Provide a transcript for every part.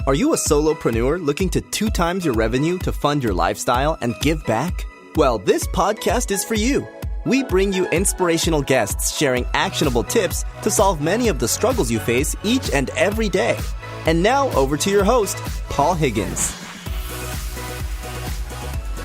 Are you a solopreneur looking to 2 times your revenue to fund your lifestyle and give back? Well, this podcast is for you. We bring you inspirational guests sharing actionable tips to solve many of the struggles you face each and every day. And now over to your host, Paul Higgins.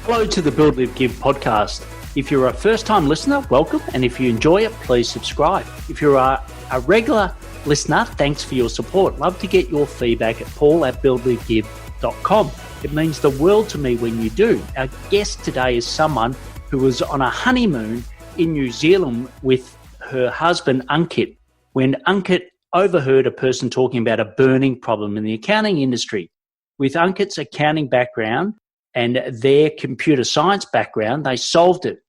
Hello to the Build, Live, Give podcast. If you're a first-time listener, welcome. And if you enjoy it, please subscribe. If you're a regular listener, thanks for your support. Love to get your feedback at paul@buildlivegive.com. It means the world to me when you do. Our guest today is someone who was on a honeymoon in New Zealand with her husband, Ankit, when Ankit overheard a person talking about a burning problem in the accounting industry. With Ankit's accounting background and their computer science background, they solved it,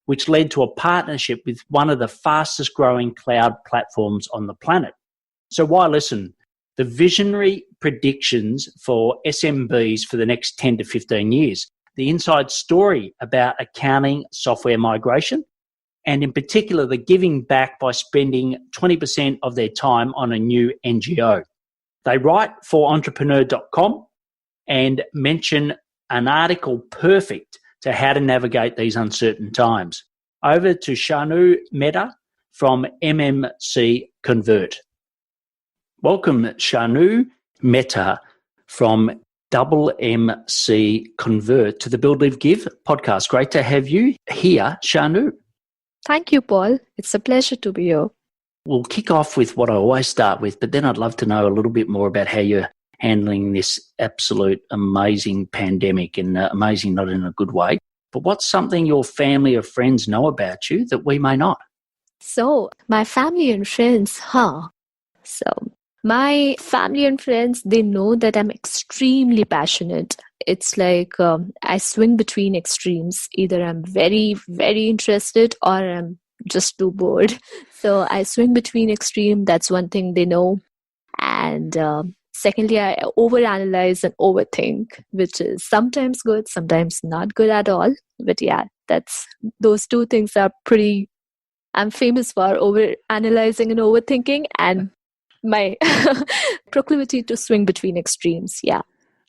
which led to a partnership with one of the fastest growing cloud platforms on the planet. So why listen? The visionary predictions for SMBs for the next 10 to 15 years, the inside story about accounting software migration, and in particular, the giving back by spending 20% of their time on a new NGO. They write for entrepreneur.com and mention an article perfect to how to navigate these uncertain times. Over to Shanu Mehta from MMC Convert. Welcome, Shanu Mehta from MMC Convert to the Build, Live, Give podcast. Great to have you here, Shanu. Thank you, Paul. It's a pleasure to be here. We'll kick off with what I always start with, but then I'd love to know a little bit more about how you're handling this absolute amazing pandemic, and amazing not in a good way. But what's something your family or friends know about you that we may not? So, my family and friends, my family and friends, they know that I'm extremely passionate. It's like I swing between extremes. Either I'm very, very interested or I'm just too bored. So I swing between extreme. That's one thing they know. And secondly, I overanalyze and overthink, which is sometimes good, sometimes not good at all. But yeah, those two things are I'm famous for overanalyzing and overthinking, and my proclivity to swing between extremes. Yeah.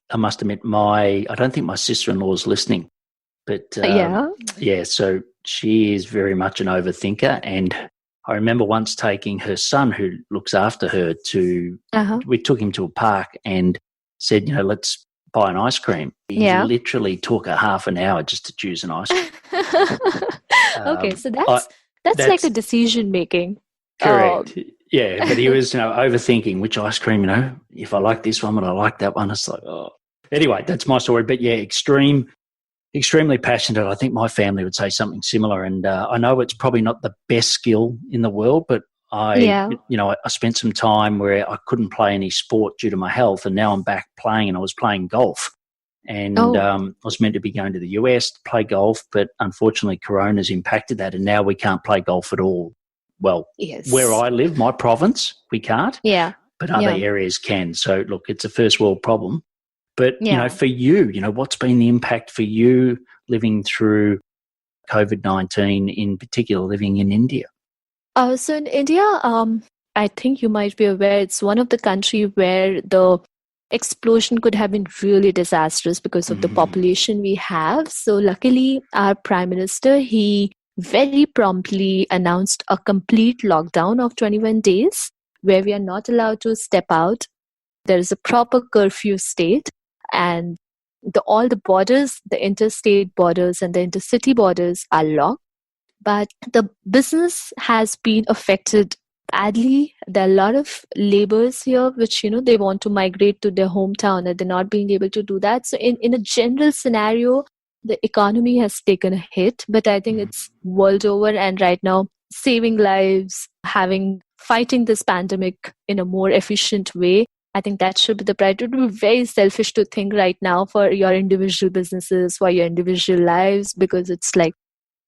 I must admit, I don't think my sister-in-law is listening, but so she is very much an overthinker. And I remember once taking her son, who looks after her, we took him to a park and said, let's buy an ice cream. He literally took a half an hour just to choose an ice cream. Okay, so that's like a decision making. Correct. Yeah, but he was, overthinking which ice cream, if I like this one, but I like that one. It's like, oh. Anyway, that's my story. But yeah, extremely passionate. I think my family would say something similar. And I know it's probably not the best skill in the world, but I spent some time where I couldn't play any sport due to my health, and now I'm back playing, and I was playing golf. And I was meant to be going to the US to play golf, but unfortunately Corona's impacted that, and now we can't play golf at all. Well, yes. Where I live, my province, we can't. Yeah. But other areas can. So, look, it's a first world problem. But, for you, what's been the impact for you living through COVID-19, in particular living in India? So in India, I think you might be aware, it's one of the countries where the explosion could have been really disastrous because of the population we have. So luckily, our Prime Minister, he very promptly announced a complete lockdown of 21 days where we are not allowed to step out. There is a proper curfew state, and all the borders, the interstate borders and the intercity borders are locked. But the business has been affected badly. There are a lot of laborers here which, they want to migrate to their hometown and they're not being able to do that. So in a general scenario, the economy has taken a hit, but I think it's world over. And right now, saving lives, fighting this pandemic in a more efficient way, I think that should be the priority. It would be very selfish to think right now for your individual businesses, for your individual lives, because it's like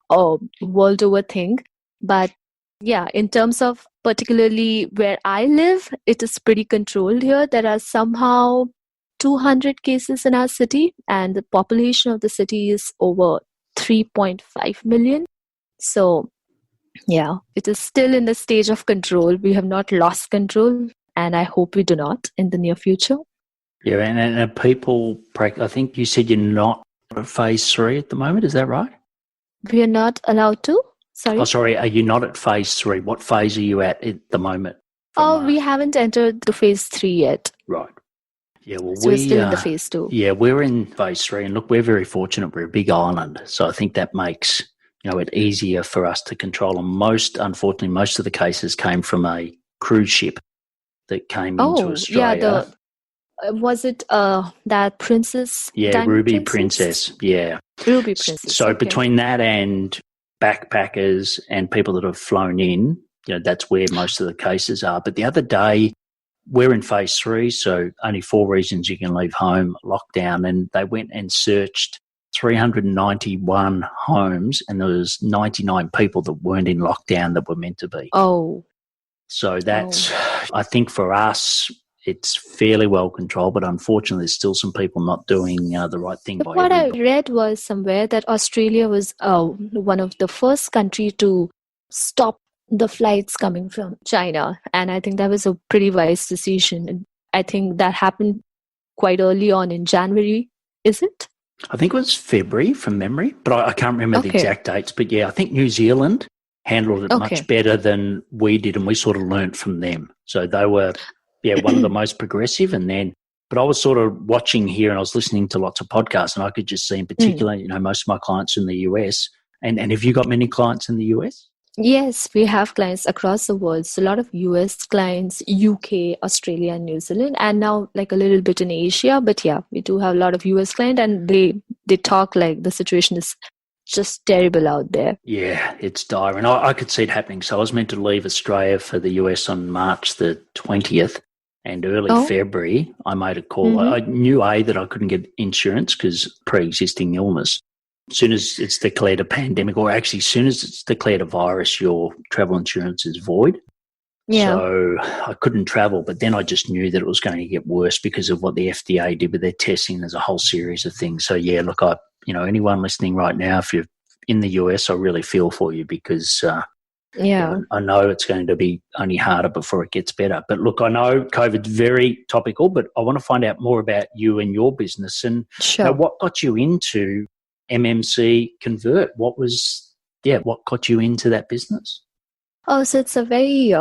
a world over thing. But yeah, in terms of particularly where I live, it is pretty controlled here. There are somehow 200 cases in our city, and the population of the city is over 3.5 million. So yeah, it is still in the stage of control. We have not lost control, and I hope we do not in the near future. Yeah, and people, I think you said you're not at phase 3 at the moment, is that right? We are not allowed to? Oh, Sorry? sorry, are you not at phase 3? What phase are you at the moment? Oh, we haven't entered the phase 3 yet. Right. Yeah, well, So we're still in the phase 2. Yeah, we're in phase 3, and look, we're very fortunate. We're a big island, so I think that makes it easier for us to control. And unfortunately, most of the cases came from a cruise ship that came into Australia. Was it that princess? Yeah, Diamond Ruby Princess. Yeah, Ruby Princess. So okay. between that and backpackers and people that have flown in, that's where most of the cases are. But the other day, we're in phase 3, so only 4 reasons you can leave home, lockdown, and they went and searched 391 homes, and there was 99 people that weren't in lockdown that were meant to be. Oh. So that's, I think for us, it's fairly well controlled, but unfortunately there's still some people not doing the right thing by What everybody. I read was somewhere that Australia was one of the first country to stop the flights coming from China. And I think that was a pretty wise decision. And I think that happened quite early on in January, is it? I think it was February from memory, but I can't remember the exact dates. But yeah, I think New Zealand handled it much better than we did, and we sort of learnt from them. So they were, one of the most progressive. But I was sort of watching here, and I was listening to lots of podcasts, and I could just see in particular, most of my clients in the US. And have you got many clients in the US? Yes, we have clients across the world. So a lot of US clients, UK, Australia, and New Zealand, and now like a little bit in Asia. But yeah, we do have a lot of US clients, and they talk like the situation is just terrible out there. Yeah, it's dire. And I could see it happening. So I was meant to leave Australia for the US on March the 20th. And early February, I made a call. I knew, that I couldn't get insurance because pre-existing illness. As soon as it's declared a pandemic, or actually as soon as it's declared a virus, your travel insurance is void. Yeah. So I couldn't travel, but then I just knew that it was going to get worse because of what the FDA did with their testing. There's a whole series of things. So yeah, look, anyone listening right now, if you're in the US, I really feel for you because I know it's going to be only harder before it gets better. But look, I know COVID's very topical, but I want to find out more about you and your business and what got you into MMC Convert? What got you into that business? Oh, so it's a very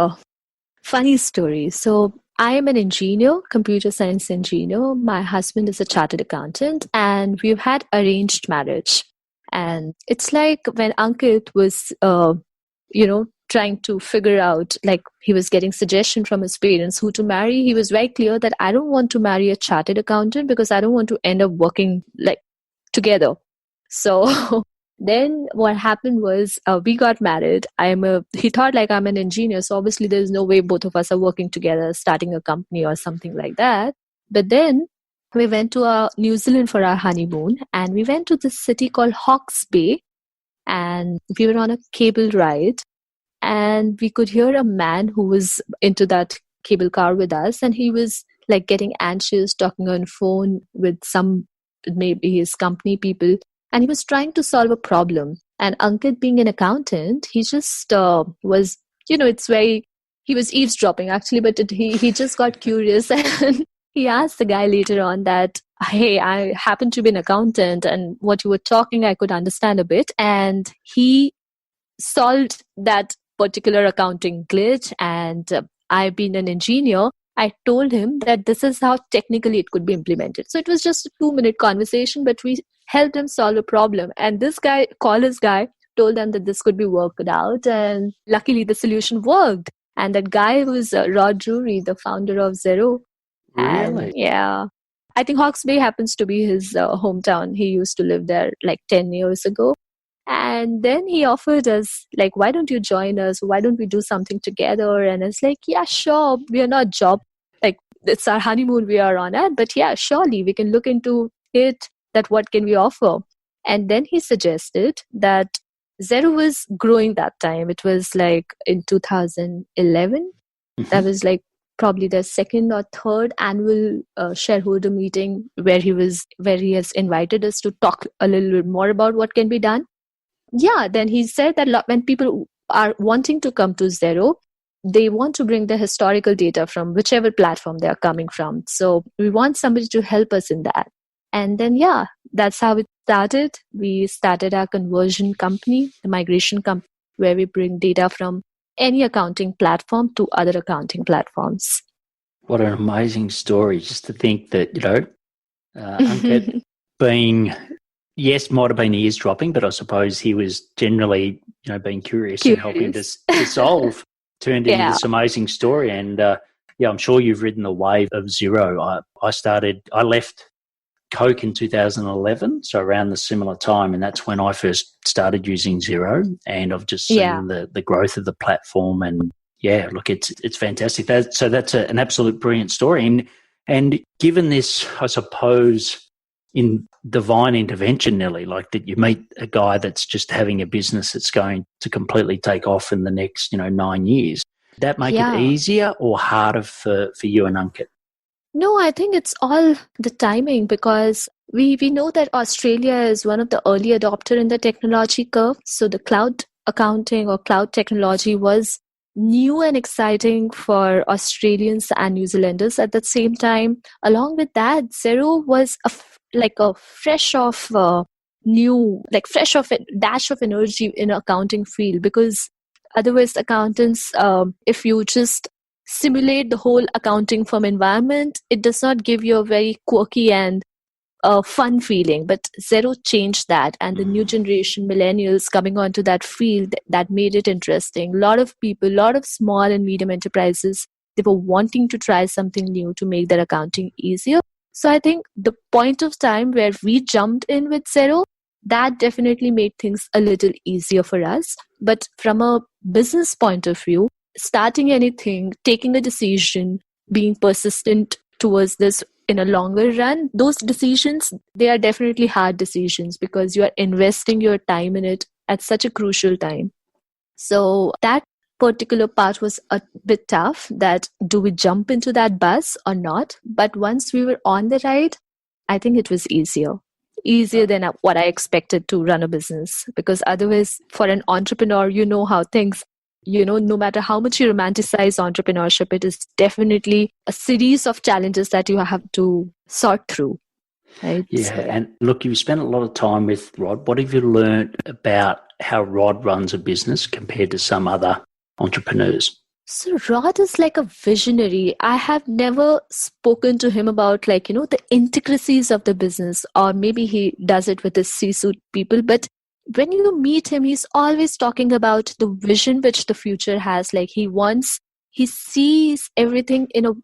funny story. So I am an engineer, computer science engineer. My husband is a chartered accountant, and we've had arranged marriage. And it's like when Ankit was, trying to figure out, like he was getting suggestion from his parents who to marry. He was very clear that I don't want to marry a chartered accountant because I don't want to end up working like together. So then what happened was we got married. He thought like I'm an engineer. So obviously there's no way both of us are working together, starting a company or something like that. But then we went to New Zealand for our honeymoon, and we went to this city called Hawke's Bay, and we were on a cable ride, and we could hear a man who was into that cable car with us, and he was like getting anxious, talking on phone with maybe his company people. And he was trying to solve a problem. And Ankit, being an accountant, he just was, he was eavesdropping actually, but he just got curious. And he asked the guy later on that, hey, I happen to be an accountant, and what you were talking, I could understand a bit. And he solved that particular accounting glitch. And I've been an engineer. I told him that this is how technically it could be implemented. So it was just a 2-minute conversation, but we helped him solve a problem. And this guy, Caller's guy, told them that this could be worked out. And luckily the solution worked. And that guy was Rod Drury, the founder of Xero. Really? And I think Hawke's Bay happens to be his hometown. He used to live there like 10 years ago. And then he offered us, like, why don't you join us? Why don't we do something together? And it's like, yeah, sure. We are not it's our honeymoon we are on it. But yeah, surely we can look into it, that what can we offer? And then he suggested that Xero was growing that time. It was like in 2011. That was like probably the second or third annual shareholder meeting where he has invited us to talk a little bit more about what can be done. Yeah, then he said that when people are wanting to come to Xero, they want to bring the historical data from whichever platform they are coming from. So we want somebody to help us in that. And then, that's how it started. We started our conversion company, the migration company, where we bring data from any accounting platform to other accounting platforms. What an amazing story. Just to think that, Ankit being, yes, might have been eavesdropping, but I suppose he was generally, being curious and helping to solve, turned into this amazing story. And I'm sure you've ridden the wave of Xero. I left Coke in 2011, so around the similar time, and that's when I first started using Xero, and I've just seen the growth of the platform, and it's fantastic. That's an absolute brilliant story, and given this, I suppose, in divine intervention, Nelly, like that you meet a guy that's just having a business that's going to completely take off in the next 9 years. Did that make it easier or harder for you and Ankit? No, I think it's all the timing, because we know that Australia is one of the early adopter in the technology curve. So the cloud accounting or cloud technology was new and exciting for Australians and New Zealanders at the same time. Along with that, Xero was a fresh of a dash of energy in accounting field, because otherwise accountants, if you just simulate the whole accounting firm environment, it does not give you a very quirky and fun feeling. But Xero changed that, and the new generation millennials coming onto that field, that made it interesting. A lot of people, a lot of small and medium enterprises, they were wanting to try something new to make their accounting easier. So I think the point of time where we jumped in with Xero, that definitely made things a little easier for us. But from a business point of view, starting anything, taking a decision, being persistent towards this in a longer run, those decisions, they are definitely hard decisions, because you are investing your time in it at such a crucial time. So that particular part was a bit tough, that do we jump into that bus or not? But once we were on the ride, I think it was easier than what I expected to run a business. Because otherwise, for an entrepreneur, how things, no matter how much you romanticize entrepreneurship, it is definitely a series of challenges that you have to sort through. Right? Yeah, and look, you've spent a lot of time with Rod. What have you learned about how Rod runs a business compared to some other entrepreneurs? So Rod is like a visionary. I have never spoken to him about the intricacies of the business, or maybe he does it with his C-suite people. But when you meet him, he's always talking about the vision which the future has. He sees everything in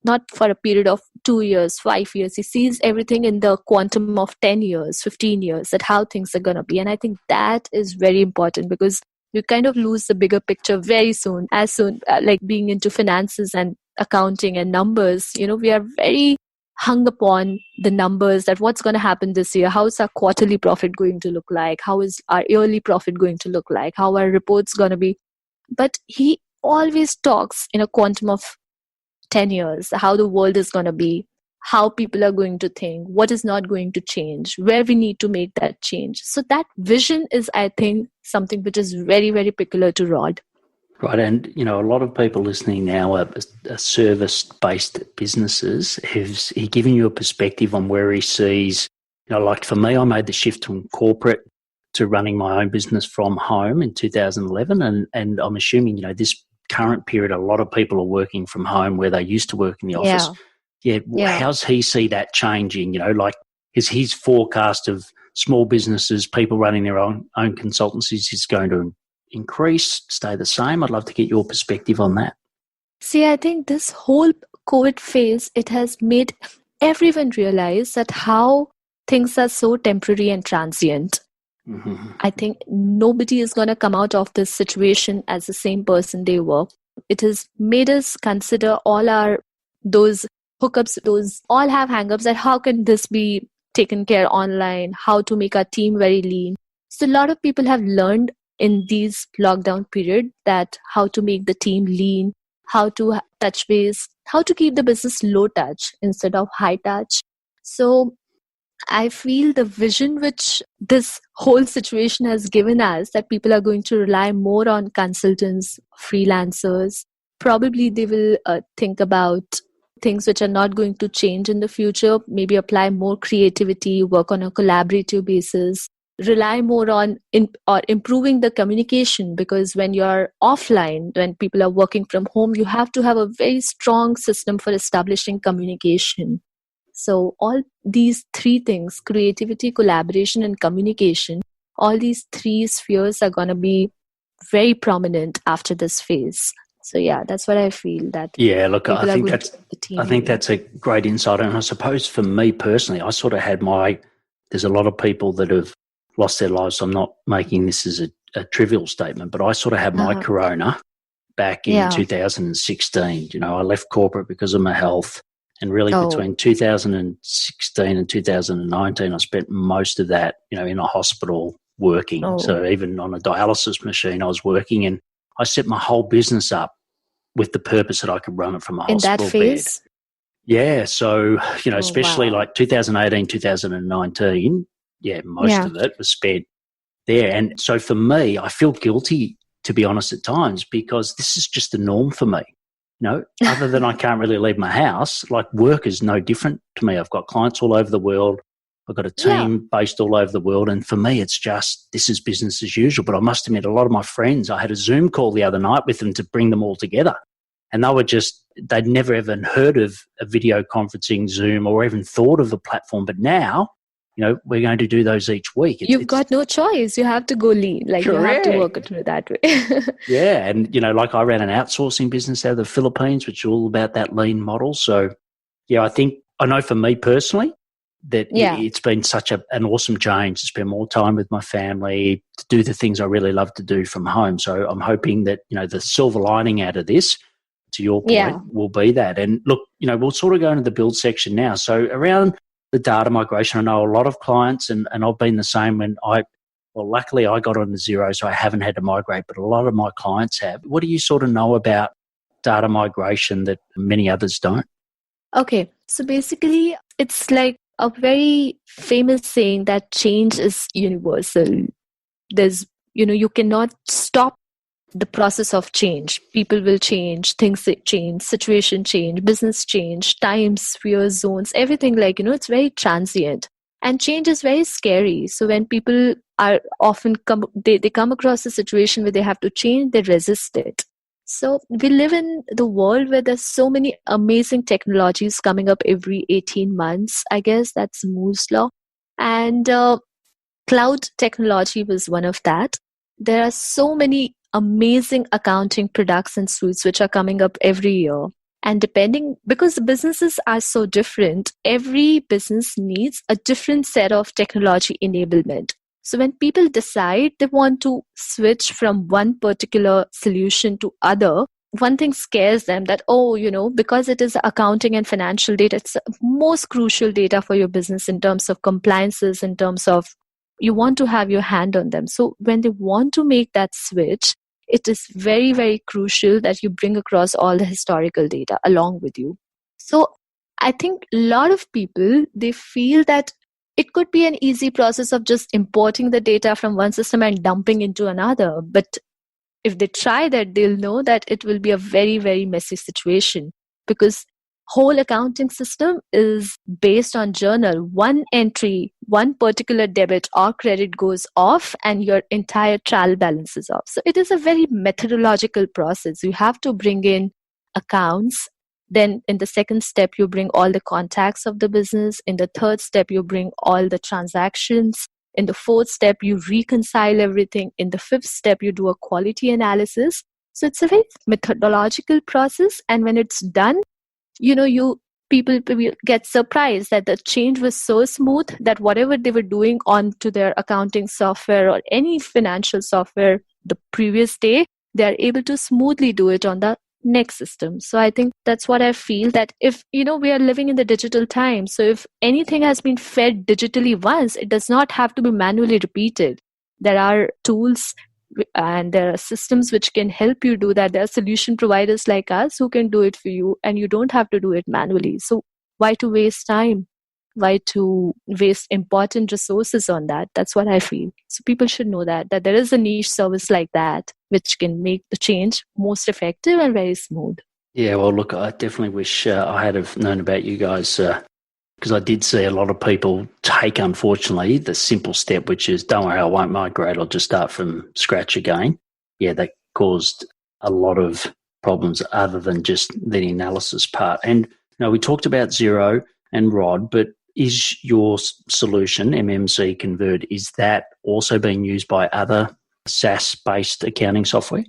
not for a period of 2 years, 5 years. He sees everything in the quantum of 10 years, 15 years, that how things are going to be. And I think that is very important, because you kind of lose the bigger picture very soon, like being into finances and accounting and numbers. We are very hung upon the numbers, that what's going to happen this year, how is our quarterly profit going to look like, how is our yearly profit going to look like, how are reports going to be. But he always talks in a quantum of 10 years, how the world is going to be, how people are going to think, what is not going to change, where we need to make that change. So that vision is, I think, something which is very, very peculiar to Rod. Right, and a lot of people listening now are service-based businesses. Has he given you a perspective on where he sees, like for me, I made the shift from corporate to running my own business from home in 2011, and I'm assuming, this current period, a lot of people are working from home where they used to work in the office. Yeah. How's he see that changing? Is his forecast of small businesses, people running their own consultancies, is going to increase, stay the same? I'd love to get your perspective on that. See, I think this whole COVID phase, it has made everyone realize that how things are so temporary and transient. Mm-hmm. I think nobody is going to come out of this situation as the same person they were. It has made us consider all those hookups, those all have hang-ups, that how can this be taken care online, how to make our team very lean. So a lot of people have learned in these lockdown period that how to make the team lean, how to touch base, how to keep the business low touch instead of high touch. So I feel the vision which this whole situation has given us, that people are going to rely more on consultants, freelancers, probably they will think about things which are not going to change in the future, maybe apply more creativity, work on a collaborative basis, rely more on or improving the communication, because when you're offline, when people are working from home, you have to have a very strong system for establishing communication. So all these three things, creativity, collaboration, and communication, all these three spheres are going to be very prominent after this phase. So yeah, that's what I feel, that Yeah, look, people I are think going that's to the team I think area. that's a great insight. And I suppose for me personally, I sort of had there's a lot of people that have lost their lives. I'm not making this as a trivial statement, but I sort of had my corona back in Yeah. 2016. You know, I left corporate because of my health. And really Oh. between 2016 and 2019, I spent most of that, you know, in a hospital working. Oh. So even on a dialysis machine, I was working, and I set my whole business up with the purpose that I could run it from a In that hospital bed. phase? Yeah. So, you know, especially wow. like 2018, 2019, most of it was spent there. And so for me, I feel guilty, to be honest, at times, because this is just the norm for me. You know, other than I can't really leave my house, like work is no different to me. I've got clients all over the world. I've got a team based all over the world. And for me, it's just, this is business as usual. But I must admit, a lot of my friends, I had a Zoom call the other night with them to bring them all together. And they were they'd never even heard of a video conferencing Zoom or even thought of the platform. But now, you know, we're going to do those each week. You've got no choice. You have to go lean. Like, you have to work it through that way. Yeah. And, you know, like I ran an outsourcing business out of the Philippines, which is all about that lean model. So, yeah, I know for me personally that it's been such an awesome change to spend more time with my family, to do the things I really love to do from home. So I'm hoping that, you know, the silver lining out of this, to your point, will be that. And look, you know, we'll sort of go into the build section now. So around the data migration, I know a lot of clients, and I've been the same when luckily I got on the Xero, so I haven't had to migrate, but a lot of my clients have. What do you sort of know about data migration that many others don't? Okay. So basically, it's like a very famous saying that change is universal. You cannot stop the process of change. People will change, things change, situation change, business change, times, spheres, zones, everything, it's very transient. And change is very scary. So when people are often they come across a situation where they have to change, they resist it. So we live in the world where there's so many amazing technologies coming up every 18 months. I guess that's Moore's law. And cloud technology was one of that. There are so many amazing accounting products and suites which are coming up every year. And because the businesses are so different, every business needs a different set of technology enablement. So when people decide they want to switch from one particular solution to other, one thing scares them that, because it is accounting and financial data, it's the most crucial data for your business in terms of compliances, in terms of you want to have your hand on them. So when they want to make that switch, it is very, very crucial that you bring across all the historical data along with you. So I think a lot of people, they feel that it could be an easy process of just importing the data from one system and dumping into another. But if they try that, they'll know that it will be a very, very messy situation, because whole accounting system is based on journal. One entry, one particular debit or credit goes off and your entire trial balance is off. So it is a very methodological process. You have to bring in accounts. Then in the second step, you bring all the contacts of the business. In the third step, you bring all the transactions. In the fourth step, you reconcile everything. In the fifth step, you do a quality analysis. So it's a very methodological process. And when it's done, people get surprised that the change was so smooth that whatever they were doing onto their accounting software or any financial software the previous day, they are able to smoothly do it on the next system. So I think that's what I feel, that if, we are living in the digital time. So if anything has been fed digitally once, it does not have to be manually repeated. There are tools and there are systems which can help you do that. There are solution providers like us who can do it for you, and you don't have to do it manually. So why to waste time? Why to waste important resources on that? That's what I feel. So people should know that there is a niche service like that which can make the change most effective and very smooth. Yeah, well, look, I definitely wish I had have known about you guys because I did see a lot of people take, unfortunately, the simple step, which is, don't worry, I won't migrate, I'll just start from scratch again. Yeah, that caused a lot of problems other than just the analysis part. And we talked about Xero and Rod, but is your solution, MMC Convert, is that also being used by other SaaS-based accounting software?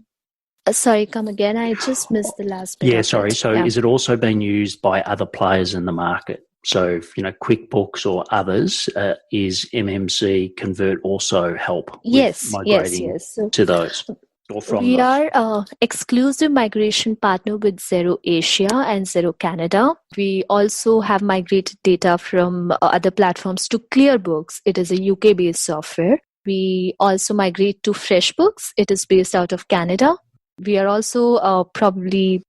Sorry, come again. I just missed the last bit. Yeah, sorry. So is it also being used by other players in the market? So, QuickBooks or others, is MMC Convert also help with migrating to those? Or from we those? are exclusive migration partner with Xero Asia and Xero Canada. We also have migrated data from other platforms to ClearBooks. It is a UK-based software. We also migrate to FreshBooks. It is based out of Canada. We are also probably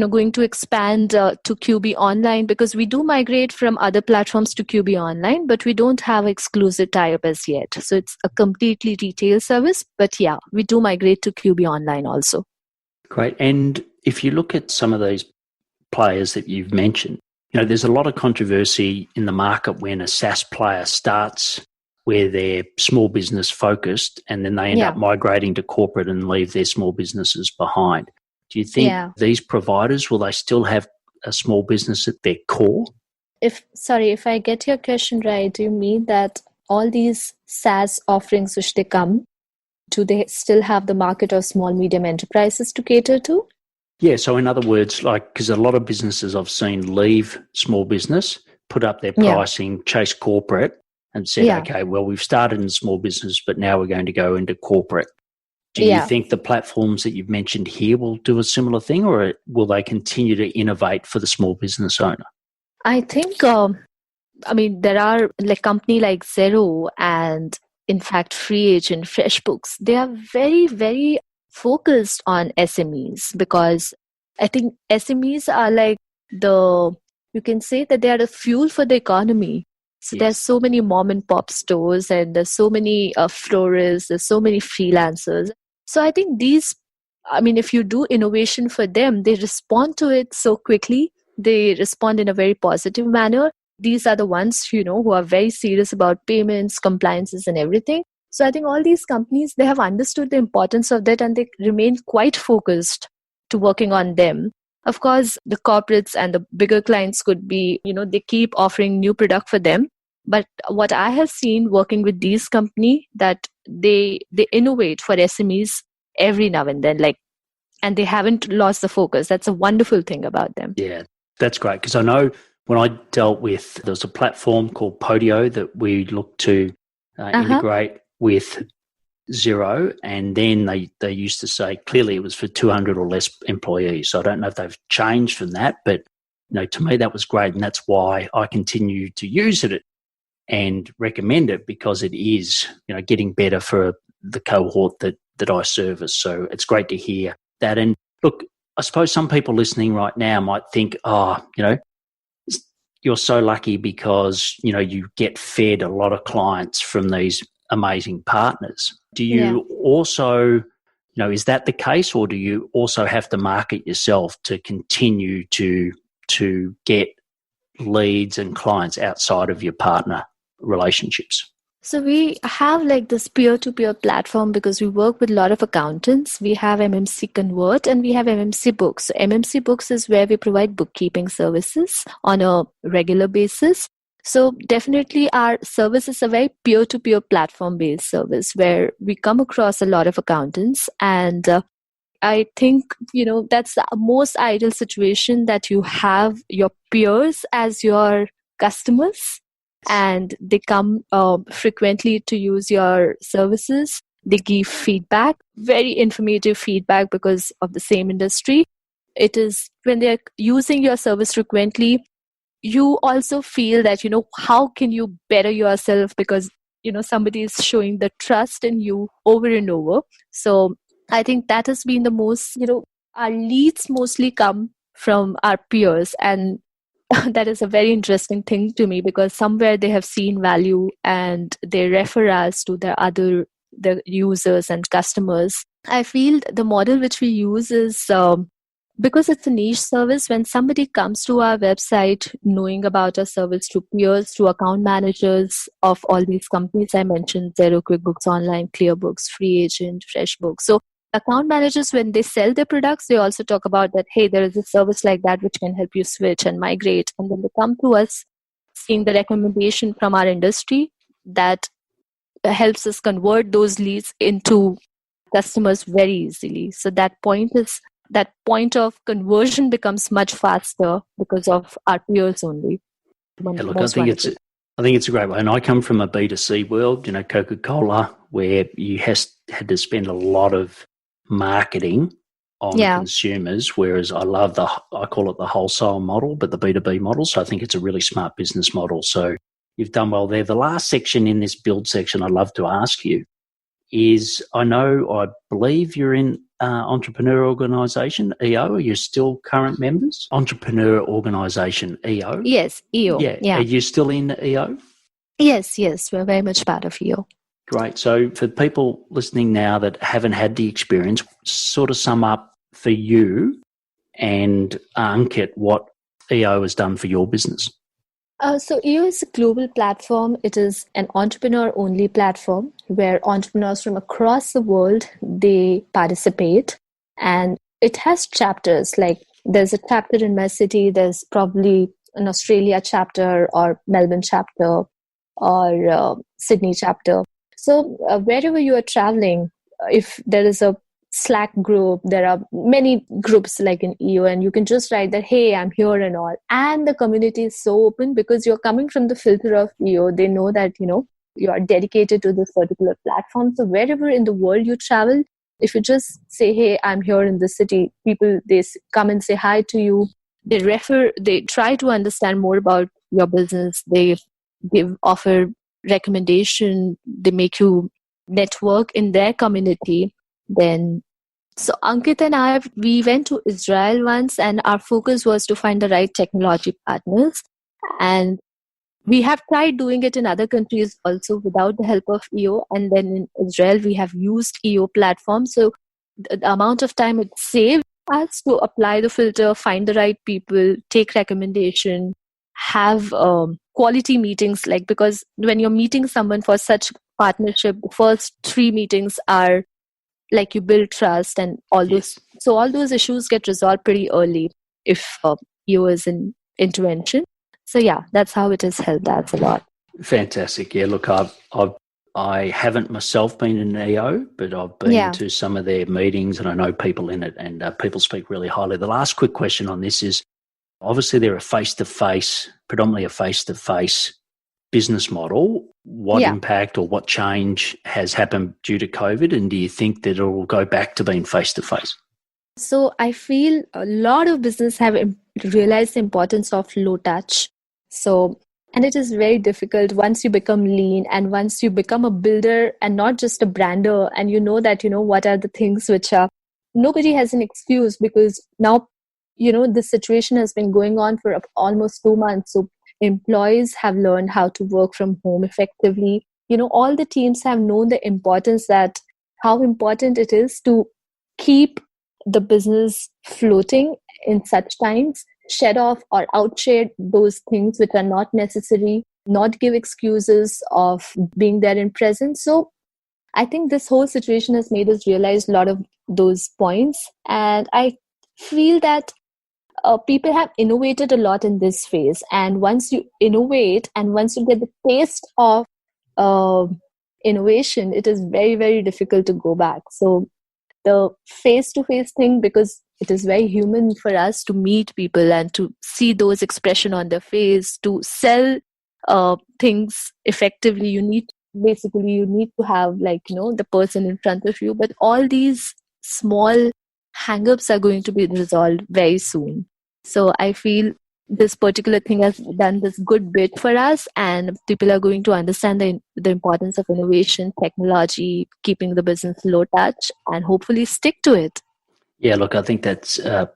going to expand to QB Online, because we do migrate from other platforms to QB Online, but we don't have exclusive tie-up as yet. So it's a completely retail service, but yeah, we do migrate to QB Online also. Great. And if you look at some of these players that you've mentioned, there's a lot of controversy in the market when a SaaS player starts where they're small business focused and then they end up migrating to corporate and leave their small businesses behind. Do you think these providers, will they still have a small business at their core? If I get your question right, do you mean that all these SaaS offerings which they come, do they still have the market of small, medium enterprises to cater to? Yeah, so in other words, because a lot of businesses I've seen leave small business, put up their pricing, chase corporate, and said, okay, well, we've started in small business, but now we're going to go into corporate. Do you think the platforms that you've mentioned here will do a similar thing, or will they continue to innovate for the small business owner? I think, there are company like Xero and, in fact, FreeAgent, FreshBooks. They are very, very focused on SMEs, because I think SMEs are you can say that they are the fuel for the economy. So there's so many mom and pop stores, and there's so many florists, there's so many freelancers. So I think if you do innovation for them, they respond to it so quickly. They respond in a very positive manner. These are the ones, who are very serious about payments, compliances and everything. So I think all these companies, they have understood the importance of that, and they remain quite focused to working on them. Of course, the corporates and the bigger clients could be, they keep offering new product for them. But what I have seen working with these companies, that they innovate for SMEs every now and then, and they haven't lost the focus. That's a wonderful thing about them. Yeah, that's great. Because I know when I dealt with, there was a platform called Podio that we looked to integrate with Xero, and then they used to say clearly it was for 200 or less employees. So I don't know if they've changed from that, but to me that was great, and that's why I continue to use it and recommend it, because it is getting better for the cohort that I service. So it's great to hear that. And look, I suppose some people listening right now might think, you're so lucky because you get fed a lot of clients from these amazing partners. Do you also, is that the case, or do you also have to market yourself to continue to get leads and clients outside of your partner relationships? So we have this peer-to-peer platform, because we work with a lot of accountants. We have MMC Convert and we have MMC Books. So MMC Books is where we provide bookkeeping services on a regular basis. So definitely our service is a very peer-to-peer platform-based service where we come across a lot of accountants. And I think, that's the most ideal situation, that you have your peers as your customers, and they come frequently to use your services. They give feedback, very informative feedback, because of the same industry. It is when they're using your service frequently, you also feel that, how can you better yourself, because, somebody is showing the trust in you over and over. So I think that has been the most, our leads mostly come from our peers, and that is a very interesting thing to me, because somewhere they have seen value and they refer us to the users and customers. I feel the model which we use is because it's a niche service. When somebody comes to our website knowing about our service, to peers, to account managers of all these companies I mentioned, Xero, QuickBooks Online, ClearBooks, Free Agent, FreshBooks. So account managers, when they sell their products, they also talk about that, hey, there is a service like that which can help you switch and migrate. And then they come to us seeing the recommendation from our industry that helps us convert those leads into customers very easily. So that point of conversion becomes much faster because of our peers only. Yeah, look, I think it's a great way. And I come from a B2C world, Coca-Cola, where you had to spend a lot of marketing on consumers, whereas I call it the wholesale model, but the B2B model. So I think it's a really smart business model. So you've done well there. The last section in this build section I'd love to ask you is, I believe you're in Entrepreneur Organisation, EO. Are you still current members? Entrepreneur Organisation, EO? Yes, EO. Yeah. Are you still in EO? Yes, we're very much part of EO. Great. So for people listening now that haven't had the experience, sort of sum up for you and Ankit what EO has done for your business. So EO is a global platform. It is an entrepreneur-only platform where entrepreneurs from across the world, they participate. And it has chapters, like there's a chapter in my city, there's probably an Australia chapter or Melbourne chapter or Sydney chapter. So wherever you are traveling, if there is a Slack group, there are many groups like in EO, and you can just write that, hey, I'm here and all. And the community is so open because you're coming from the filter of EO. They know that, you are dedicated to this particular platform. So wherever in the world you travel, if you just say, hey, I'm here in the city, people, they come and say hi to you. They try to understand more about your business. They offer recommendation. They make you network in their community. So Ankit and we went to Israel once, and our focus was to find the right technology partners. And we have tried doing it in other countries also without the help of EO. And then in Israel, we have used EO platform. So the amount of time it saved us to apply the filter, find the right people, take recommendation, have quality meetings. Because when you're meeting someone for such partnership, the first 3 meetings are like you build trust and all those. So all those issues get resolved pretty early if EO is in intervention. So that's how it has helped us a lot. Fantastic. Yeah, look, I haven't myself been in EO, but I've been to some of their meetings and I know people in it, and people speak really highly. The last quick question on this is, obviously they're predominantly a face-to-face business model. What impact or what change has happened due to COVID, and do you think that it will go back to being face-to-face? So I feel a lot of business have realized the importance of low touch. And it is very difficult once you become lean and once you become a builder and not just a brander, and that what are the things which are, nobody has an excuse, because now this situation has been going on for almost 2 months. So employees have learned how to work from home effectively. All the teams have known the importance, that how important it is to keep the business floating in such times, shed off or outshed those things which are not necessary, not give excuses of being there in presence. So I think this whole situation has made us realize a lot of those points. And I feel that people have innovated a lot in this phase. And once you innovate and once you get the taste of innovation, it is very, very difficult to go back. So the face-to-face thing, because it is very human for us to meet people and to see those expression on their face, to sell things effectively, you need to have the person in front of you. But all these small hang-ups are going to be resolved very soon. So I feel this particular thing has done this good bit for us, and people are going to understand the importance of innovation, technology, keeping the business low touch, and hopefully stick to it. Yeah, look, I think that's a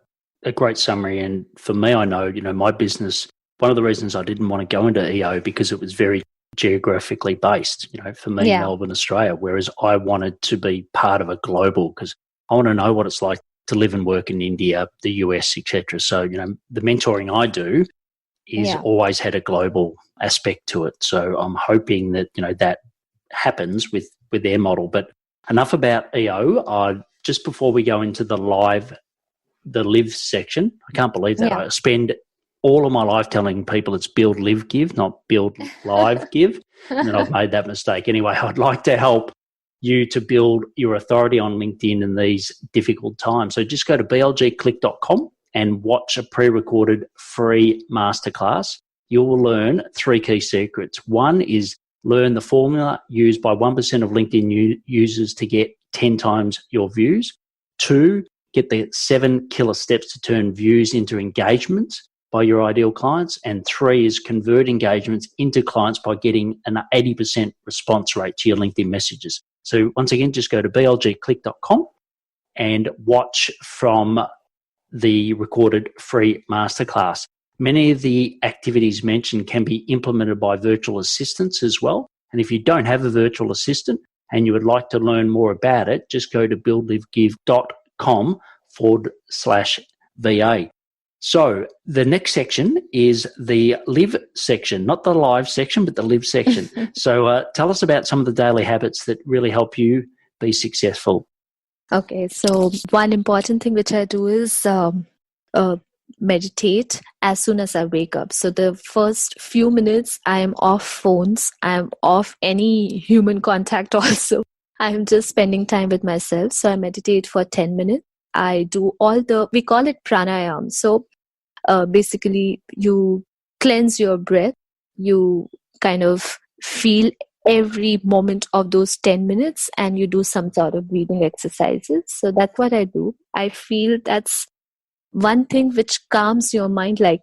great summary. And for me, I know, my business one of the reasons I didn't want to go into EO because it was very geographically based, for me, Melbourne, Australia, whereas I wanted to be part of a global because I want to know what it's like to live and work in India, the US, etc. So, the mentoring I do is always had a global aspect to it. So I'm hoping that, that happens with their model. But enough about EO. Just before we go into the live section, I can't believe that. I spend all of my life telling people it's build, live, give, not build, live, give. And then I've made that mistake. Anyway, I'd like to help you to build your authority on LinkedIn in these difficult times. So just go to blgclick.com and watch a pre-recorded free masterclass. You will learn 3 key secrets. One is learn the formula used by 1% of LinkedIn users to get 10 times your views. 2, get the 7 killer steps to turn views into engagements by your ideal clients. And 3 is convert engagements into clients by getting an 80% response rate to your LinkedIn messages. So once again, just go to blgclick.com and watch from the recorded free masterclass. Many of the activities mentioned can be implemented by virtual assistants as well. And if you don't have a virtual assistant and you would like to learn more about it, just go to buildlivegive.com/VA. So the next section is the live section, not the live section, but the live section. So tell us about some of the daily habits that really help you be successful. Okay, so one important thing which I do is meditate as soon as I wake up. So the first few minutes, I am off phones. I am off any human contact also. I am just spending time with myself. So I meditate for 10 minutes. I do we call it pranayam. So basically you cleanse your breath. You kind of feel every moment of those 10 minutes and you do some sort of breathing exercises. So that's what I do. I feel that's one thing which calms your mind like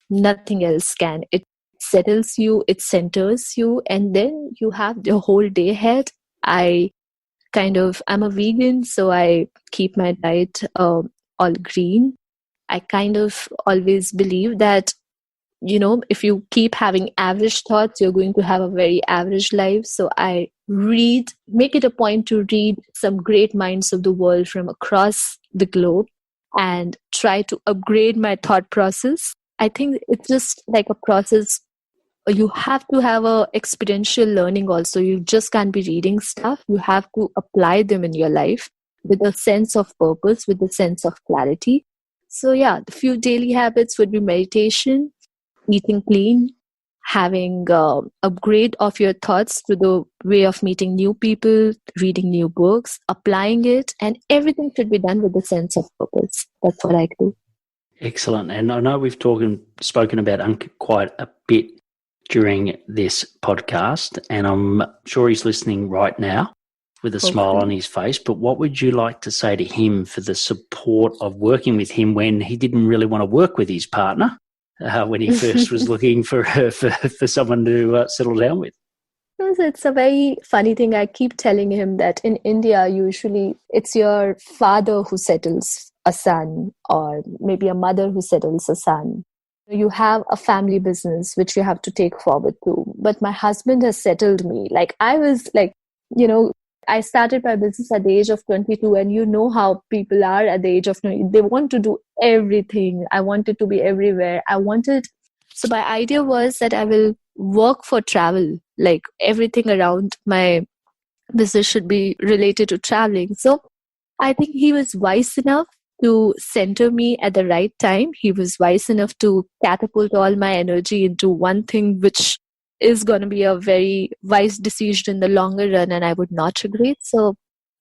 nothing else can. It settles you, it centers you, and then you have the whole day ahead. I'm a vegan, so I keep my diet all green. I kind of always believe that, if you keep having average thoughts, you're going to have a very average life. So I make it a point to read some great minds of the world from across the globe and try to upgrade my thought process. I think it's just like a process. You have to have a experiential learning also. You just can't be reading stuff. You have to apply them in your life with a sense of purpose, with a sense of clarity. So the few daily habits would be meditation, eating clean, having upgrade of your thoughts to the way of meeting new people, reading new books, applying it, and everything should be done with a sense of purpose. That's what I do. Excellent. And I know we've spoken about Ankit quite a bit during this podcast, and I'm sure he's listening right now with a smile on his face. But what would you like to say to him for the support of working with him when he didn't really want to work with his partner? When he first was looking for someone to settle down with? It's a very funny thing. I keep telling him that in India, usually it's your father who settles a son, or maybe a mother who settles a son. You have a family business which you have to take forward too. But my husband has settled me. I started my business at the age of 22, and you know how people are at the age of 20. They want to do everything. I wanted to be everywhere. So my idea was that I will work for travel, like everything around my business should be related to traveling. So I think he was wise enough to center me at the right time. He was wise enough to catapult all my energy into one thing which is going to be a very wise decision in the longer run, and I would not regret. So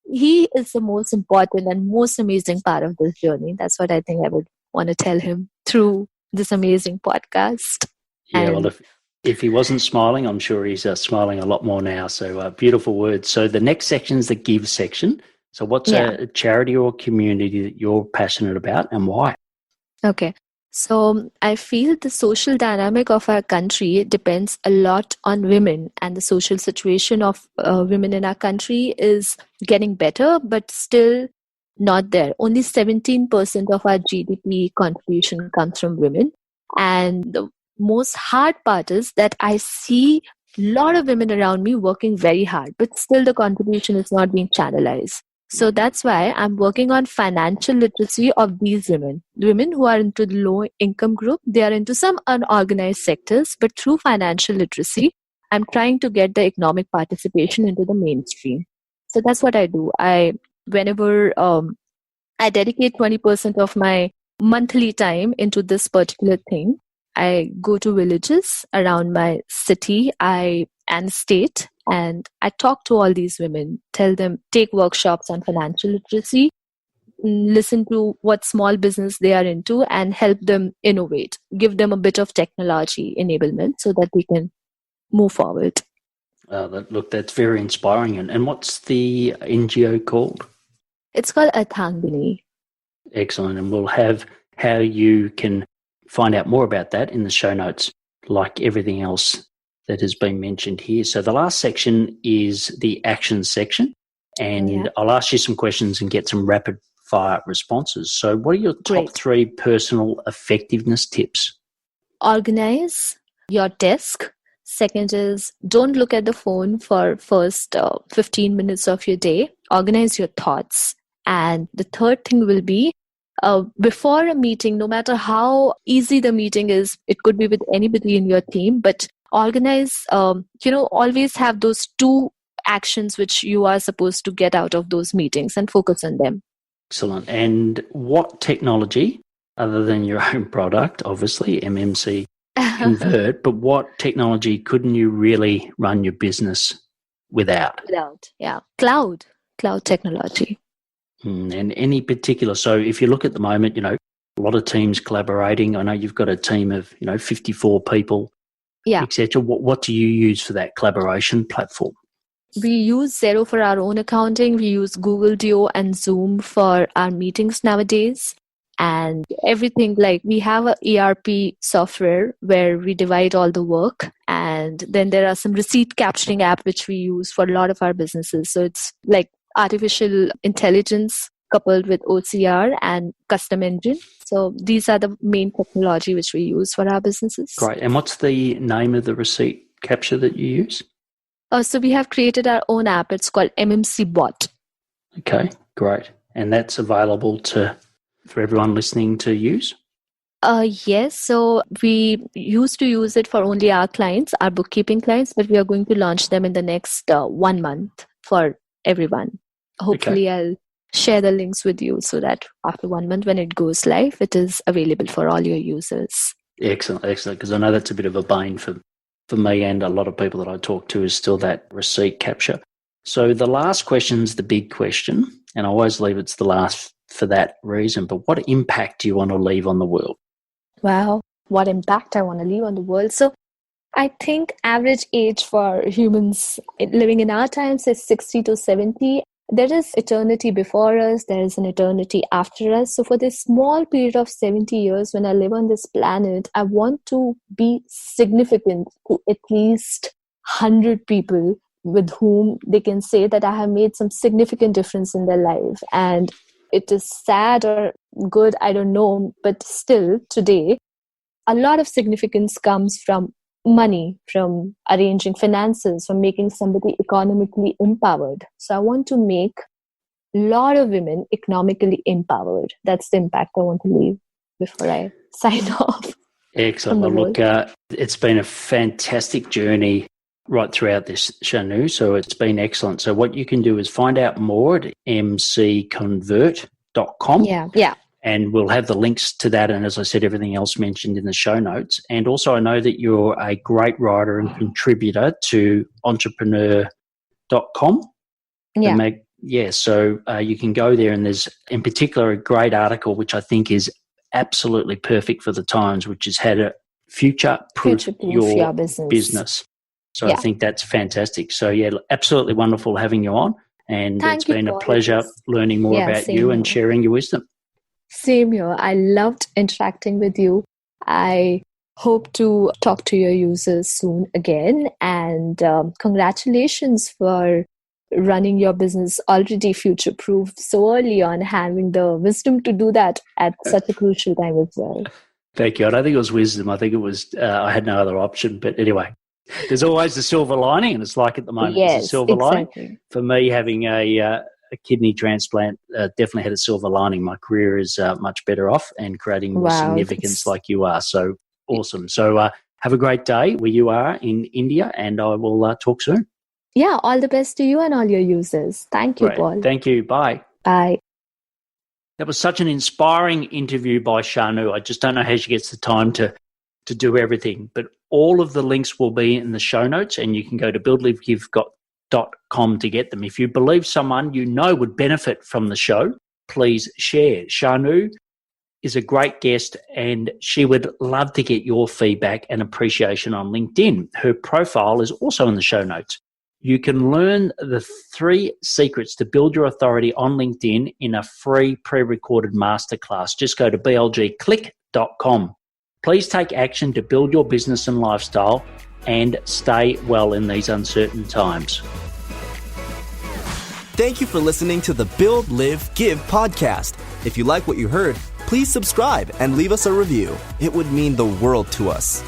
he is the most important and most amazing part of this journey. That's what I think I would want to tell him through this amazing podcast. Yeah, well, if he wasn't smiling, I'm sure he's smiling a lot more now. So beautiful words. So the next section is the give section. So what's a charity or community that you're passionate about and why? Okay. So I feel the social dynamic of our country depends a lot on women, and the social situation of women in our country is getting better, but still not there. Only 17% of our GDP contribution comes from women. And most hard part is that I see a lot of women around me working very hard, but still the contribution is not being channelized. So that's why I'm working on financial literacy of these women. Women who are into the low income group, they are into some unorganized sectors, but through financial literacy, I'm trying to get the economic participation into the mainstream. So that's what I do. Whenever I dedicate 20% of my monthly time into this particular thing, I go to villages around my city and state, and I talk to all these women, tell them, take workshops on financial literacy, listen to what small business they are into, and help them innovate, give them a bit of technology enablement so that they can move forward. Look, that's very inspiring. And what's the NGO called? It's called Arthangani. Excellent. And we'll have how you can find out more about that in the show notes, like everything else that has been mentioned here. So the last section is the action section, and I'll ask you some questions and get some rapid fire responses. So what are your top 3 personal effectiveness tips? Organize your desk. Second is, don't look at the phone for first 15 minutes of your day. Organize your thoughts. And the third thing will be, before a meeting, no matter how easy the meeting is, it could be with anybody in your team, but organize, always have those 2 actions which you are supposed to get out of those meetings and focus on them. Excellent. And what technology, other than your own product, obviously, MMC Convert, but what technology couldn't you really run your business without? Cloud technology. And any particular, so if you look at the moment, a lot of teams collaborating. I know you've got a team of, 54 people, etc. What do you use for that collaboration platform? We use Xero for our own accounting. We use Google Duo and Zoom for our meetings nowadays. And everything, like we have a ERP software where we divide all the work. And then there are some receipt capturing app which we use for a lot of our businesses. So it's like artificial intelligence coupled with OCR and custom engine. So these are the main technology which we use for our businesses. Great. And what's the name of the receipt capture that you use? So we have created our own app. It's called MMC Bot. Okay, great. And that's available for everyone listening to use? Yes. So we used to use it for only our clients, our bookkeeping clients, but we are going to launch them in the next 1 month for everyone. Hopefully, I'll share the links with you so that after 1 month, when it goes live, it is available for all your users. Excellent. Because I know that's a bit of a bane for me and a lot of people that I talk to is still that receipt capture. So the last question is the big question, and I always leave it to the last for that reason. But what impact do you want to leave on the world? Wow, what impact I want to leave on the world. So I think average age for humans living in our times is 60 to 70. There is eternity before us. There is an eternity after us. So for this small period of 70 years, when I live on this planet, I want to be significant to at least 100 people with whom they can say that I have made some significant difference in their life. And it is sad or good, I don't know, but still today, a lot of significance comes from money, from arranging finances, from making somebody economically empowered. So I want to make a lot of women economically empowered. That's the impact I want to leave before I sign off. Excellent. Well, look, it's been a fantastic journey right throughout this, Shanu. So it's been excellent. So what you can do is find out more at mcconvert.com. Yeah. And we'll have the links to that. And as I said, everything else mentioned in the show notes. And also I know that you're a great writer and contributor to entrepreneur.com. So you can go there, and there's in particular a great article which I think is absolutely perfect for the times, which is how to future-proof your business. So I think that's fantastic. So absolutely wonderful having you on. And it's been a pleasure learning more about you and sharing your wisdom. Same here. I loved interacting with you. I hope to talk to your users soon again. And congratulations for running your business already future-proof so early on, having the wisdom to do that at such a crucial time as well. Thank you. I don't think it was wisdom. I think it was I had no other option. But anyway, there's always the silver lining, and it's like at the moment there's a silver lining. For me, having a kidney transplant definitely had a silver lining. My career is much better off and creating more significance like you are. So awesome. So have a great day where you are in India, and I will talk soon. Yeah, all the best to you and all your users. Thank you, Paul. Thank you. Bye. Bye. That was such an inspiring interview by Shanu. I just don't know how she gets the time to do everything. But all of the links will be in the show notes, and you can go to buildlivegive.com to get them. If you believe someone you know would benefit from the show, please share. Shanu is a great guest, and she would love to get your feedback and appreciation on LinkedIn. Her profile is also in the show notes. You can learn the 3 secrets to build your authority on LinkedIn in a free pre-recorded masterclass. Just go to blgclick.com. Please take action to build your business and lifestyle and stay well in these uncertain times. Thank you for listening to the Build, Live, Give podcast. If you like what you heard, please subscribe and leave us a review. It would mean the world to us.